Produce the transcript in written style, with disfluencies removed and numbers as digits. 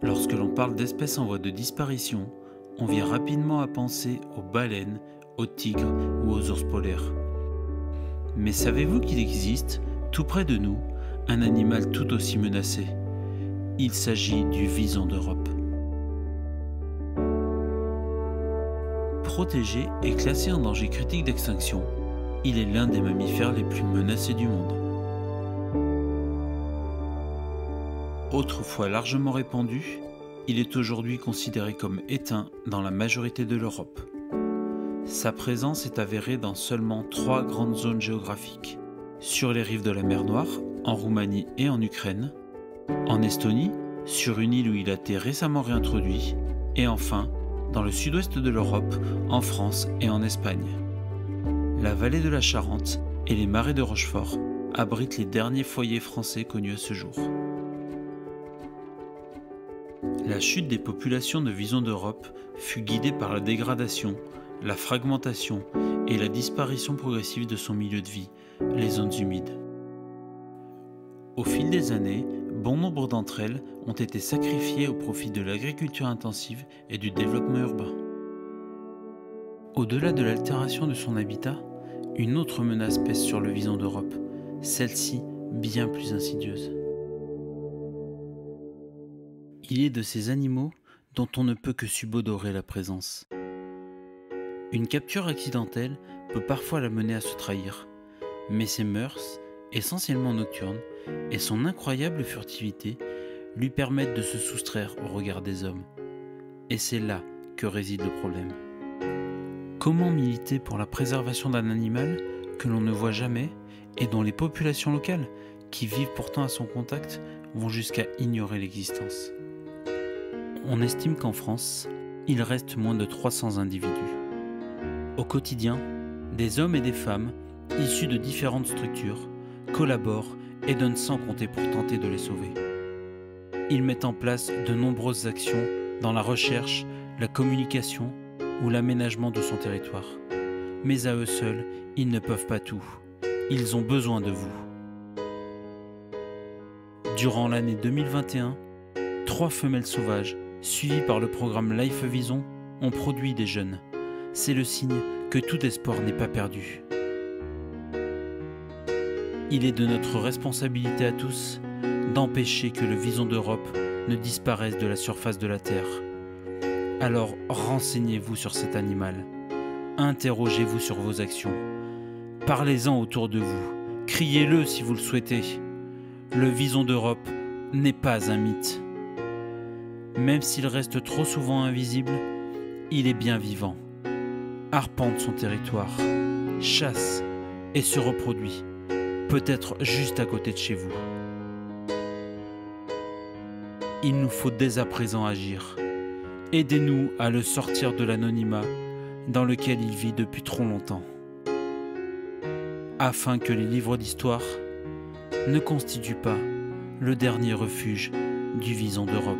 Lorsque l'on parle d'espèces en voie de disparition, on vient rapidement à penser aux baleines, aux tigres ou aux ours polaires. Mais savez-vous qu'il existe, tout près de nous, un animal tout aussi menacé? Il s'agit du vison d'Europe. Protégé et classé en danger critique d'extinction, il est l'un des mammifères les plus menacés du monde. Autrefois largement répandu, il est aujourd'hui considéré comme éteint dans la majorité de l'Europe. Sa présence est avérée dans seulement 3 grandes zones géographiques: sur les rives de la mer Noire, en Roumanie et en Ukraine, en Estonie, sur une île où il a été récemment réintroduit, et enfin, dans le sud-ouest de l'Europe, en France et en Espagne. La vallée de la Charente et les marais de Rochefort abritent les derniers foyers français connus à ce jour. La chute des populations de visons d'Europe fut guidée par la dégradation, la fragmentation et la disparition progressive de son milieu de vie, les zones humides. Au fil des années, bon nombre d'entre elles ont été sacrifiées au profit de l'agriculture intensive et du développement urbain. Au-delà de l'altération de son habitat, une autre menace pèse sur le vison d'Europe, celle-ci bien plus insidieuse. Il est de ces animaux dont on ne peut que subodorer la présence. Une capture accidentelle peut parfois la mener à se trahir, mais ses mœurs, essentiellement nocturnes, et son incroyable furtivité lui permettent de se soustraire au regard des hommes. Et c'est là que réside le problème. Comment militer pour la préservation d'un animal que l'on ne voit jamais et dont les populations locales, qui vivent pourtant à son contact, vont jusqu'à ignorer l'existence? On estime qu'en France, il reste moins de 300 individus. Au quotidien, des hommes et des femmes, issus de différentes structures, collaborent et donnent sans compter pour tenter de les sauver. Ils mettent en place de nombreuses actions dans la recherche, la communication ou l'aménagement de son territoire. Mais à eux seuls, ils ne peuvent pas tout. Ils ont besoin de vous. Durant l'année 2021, 3 femelles sauvages, suivies par le programme Life Vison, ont produit des jeunes. C'est le signe que tout espoir n'est pas perdu. Il est de notre responsabilité à tous d'empêcher que le vison d'Europe ne disparaisse de la surface de la Terre. Alors renseignez-vous sur cet animal, interrogez-vous sur vos actions, parlez-en autour de vous, criez-le si vous le souhaitez. Le vison d'Europe n'est pas un mythe. Même s'il reste trop souvent invisible, il est bien vivant, arpente son territoire, chasse et se reproduit, peut-être juste à côté de chez vous. Il nous faut dès à présent agir. Aidez-nous à le sortir de l'anonymat dans lequel il vit depuis trop longtemps, afin que les livres d'histoire ne constituent pas le dernier refuge du vison d'Europe.